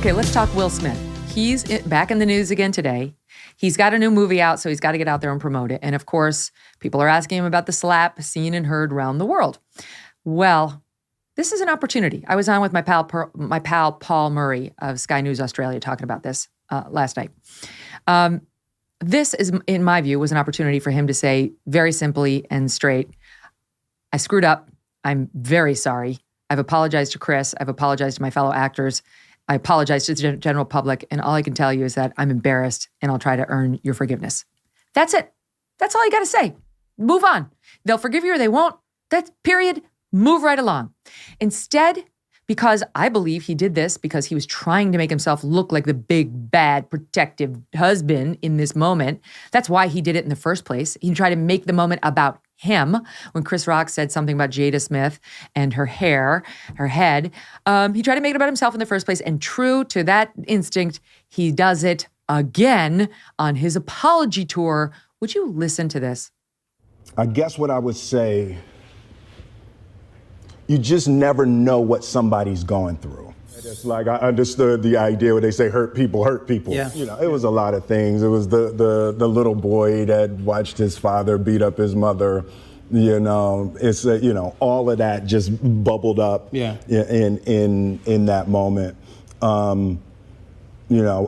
Okay, let's talk Will Smith. He's back in the news again today. He's got a new movie out, so he's got to get out there and promote it. And of course, people are asking him about the slap seen and heard around the world. Well, this is an opportunity. I was on with my pal Paul Murray of Sky News Australia talking about this last night. This is, in my view, was an opportunity for him to say very simply and straight, I screwed up. I'm very sorry. I've apologized to Chris. I've apologized to my fellow actors. I apologize to the general public. And all I can tell you is that I'm embarrassed and I'll try to earn your forgiveness. That's it. That's all you got to say. Move on. They'll forgive you or they won't. That's period. Move right along. Instead, because I believe he did this because he was trying to make himself look like the big, bad, protective husband in this moment. That's why he did it in the first place. He tried to make the moment about him. When Chris Rock said something about Jada Smith and her hair, her head, he tried to make it about himself in the first place. And true to that instinct, he does it again on his apology tour. Would you listen to this? I guess what I would say, you just never know what somebody's going through. It's like I understood the idea where they say hurt people. Yeah. You know, it was a lot of things. It was the little boy that watched his father beat up his mother. You know, it's you know, all of that just bubbled up. Yeah. In that moment. You know,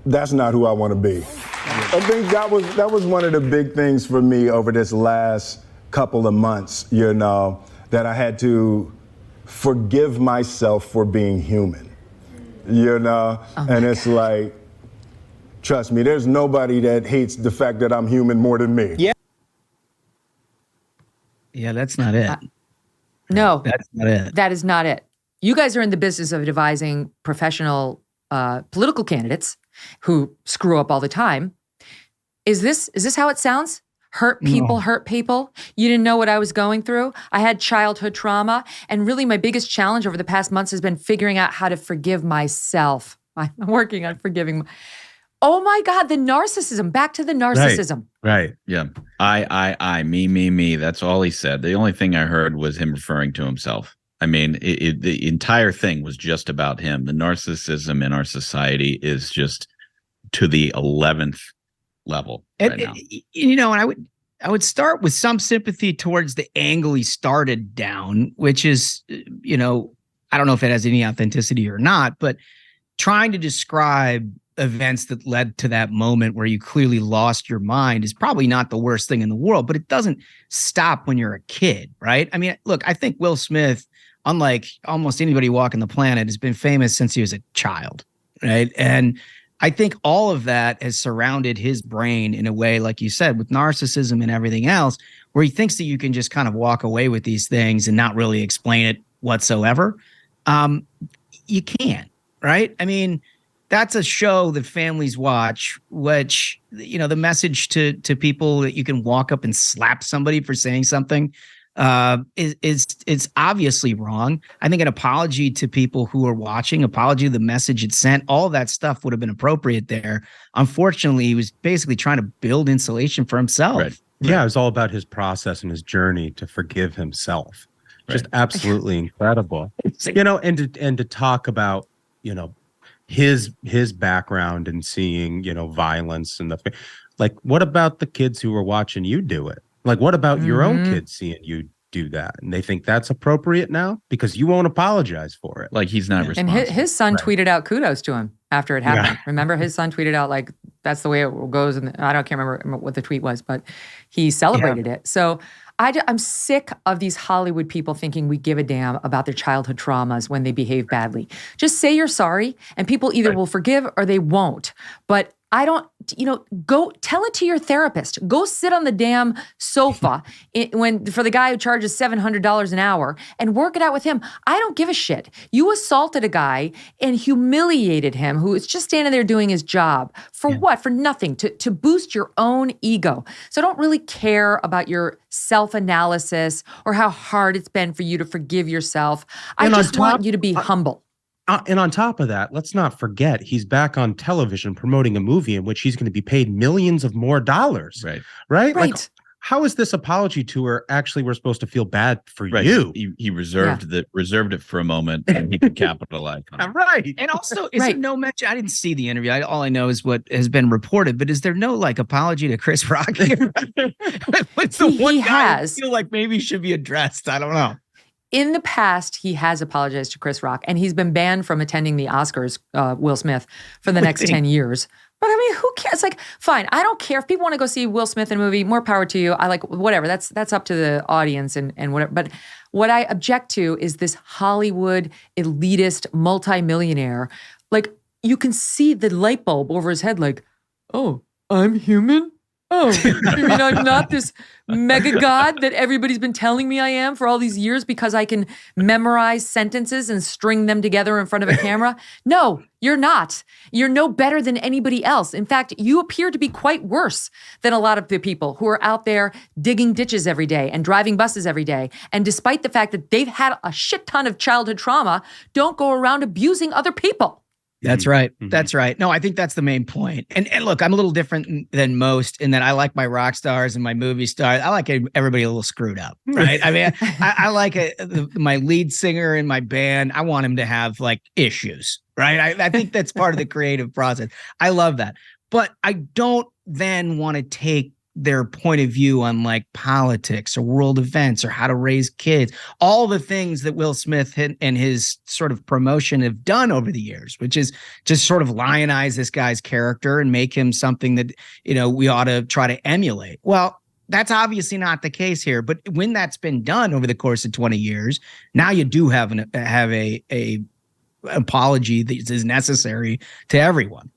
that's not who I want to be. I think that was one of the big things for me over this last couple of months, you know, that I had to forgive myself for being human, you know? And it's God. like, trust me, there's nobody that hates the fact that I'm human more than me. Yeah. Yeah, that's not it. No. That's not it. That is not it. You guys are in the business of devising professional political candidates who screw up all the time. Is this how it sounds? Hurt people. You didn't know what I was going through. I had childhood trauma. And really my biggest challenge over the past months has been figuring out how to forgive myself. I'm working on forgiving. Oh my God, the narcissism. Back to the narcissism. Right. Yeah. I, me. That's all he said. The only thing I heard was him referring to himself. I mean, the entire thing was just about him. The narcissism in our society is just to the 11th level right now. You know, and I would start with some sympathy towards the angle he started down, which is, you know, I don't know if it has any authenticity or not, but trying to describe events that led to that moment where you clearly lost your mind is probably not the worst thing in the world, but it doesn't stop when you're a kid, right? I mean, look, I think Will Smith, unlike almost anybody walking the planet, has been famous since he was a child, right? And I think all of that has surrounded his brain in a way, like you said, with narcissism and everything else, where he thinks that you can just kind of walk away with these things and not really explain it whatsoever. You can't, right? I mean, that's a show that families watch, which, you know, the message to people that you can walk up and slap somebody for saying something is obviously wrong. I think an apology to people who are watching, apology to the message it sent, all that stuff would have been appropriate there. Unfortunately, he was basically trying to build insulation for himself. Right. Yeah, it was all about his process and his journey to forgive himself. Just absolutely incredible. You know, and to talk about, you know, his background and seeing, you know, violence and like, what about the kids who were watching you do it? Like, what about your own kids seeing you do that? And they think that's appropriate now because you won't apologize for it. Like, he's not responsible. And his son tweeted out kudos to him after it happened. Yeah. Remember, his son tweeted out, like, that's the way it goes. And can't remember what the tweet was, but he celebrated it. So I'm sick of these Hollywood people thinking we give a damn about their childhood traumas when they behave badly. Just say you're sorry, and people either will forgive or they won't. But I don't, you know, go tell it to your therapist. Go sit on the damn sofa for the guy who charges $700 an hour and work it out with him. I don't give a shit. You assaulted a guy and humiliated him who is just standing there doing his job. For what? For nothing. To boost your own ego. So I don't really care about your self-analysis or how hard it's been for you to forgive yourself. I just want you to be humble. And on top of that, let's not forget, he's back on television promoting a movie in which he's going to be paid millions of more dollars. Right. Like, how is this apology tour actually we're supposed to feel bad for you? He reserved it for a moment and he could capitalize on it. Right. And also, is there no mention? I didn't see the interview. All I know is what has been reported, but is there no like apology to Chris Rock here? What's the one guy I feel like maybe should be addressed? I don't know. In the past, he has apologized to Chris Rock, and he's been banned from attending the Oscars, Will Smith, for the next 10 years. But I mean, who cares? Like, fine, I don't care. If people want to go see Will Smith in a movie, more power to you. I like, whatever. That's up to the audience and whatever. But what I object to is this Hollywood elitist multimillionaire. Like, you can see the light bulb over his head like, oh, I'm human? Oh, you mean I'm not this mega god that everybody's been telling me I am for all these years because I can memorize sentences and string them together in front of a camera? No, you're not. You're no better than anybody else. In fact, you appear to be quite worse than a lot of the people who are out there digging ditches every day and driving buses every day. And despite the fact that they've had a shit ton of childhood trauma, don't go around abusing other people. That's right. That's right. No, I think that's the main point. And look, I'm a little different than most in that I like my rock stars and my movie stars. I like everybody a little screwed up, right? I mean, I like my lead singer in my band. I want him to have like issues, right? I think that's part of the creative process. I love that. But I don't then want to take their point of view on like politics or world events or how to raise kids, all the things that Will Smith and his sort of promotion have done over the years, which is just sort of lionize this guy's character and make him something that, you know, we ought to try to emulate. Well, that's obviously not the case here, but when that's been done over the course of 20 years, now you do have a apology that is necessary to everyone.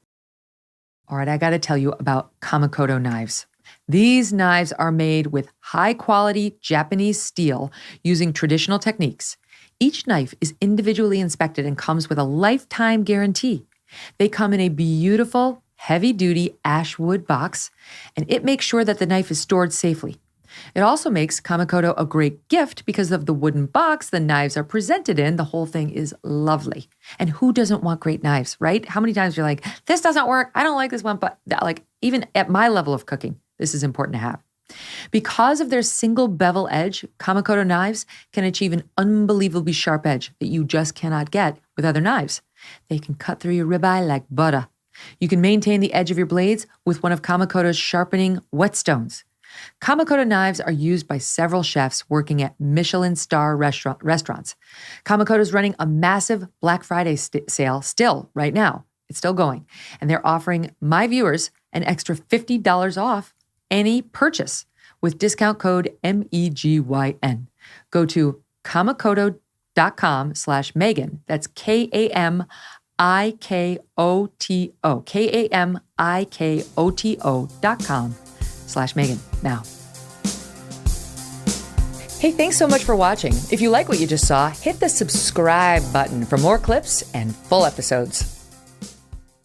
All right, I got to tell you about Kamikoto knives. These knives are made with high-quality Japanese steel using traditional techniques. Each knife is individually inspected and comes with a lifetime guarantee. They come in a beautiful, heavy-duty ash wood box, and it makes sure that the knife is stored safely. It also makes Kamikoto a great gift because of the wooden box the knives are presented in. The whole thing is lovely. And who doesn't want great knives, right? How many times you're like, this doesn't work, I don't like this one, but like even at my level of cooking, this is important to have. Because of their single bevel edge, Kamikoto knives can achieve an unbelievably sharp edge that you just cannot get with other knives. They can cut through your ribeye like butter. You can maintain the edge of your blades with one of Kamikoto's sharpening whetstones. Kamikoto knives are used by several chefs working at Michelin star restaurants. Kamikoto is running a massive Black Friday sale still right now. It's still going. And they're offering my viewers an extra $50 off any purchase with discount code MEGYN. Go to kamikoto.com/Megyn. That's KAMIKOTO. KAMIKOTO.com/Megyn now. Hey, thanks so much for watching. If you like what you just saw, hit the subscribe button for more clips and full episodes.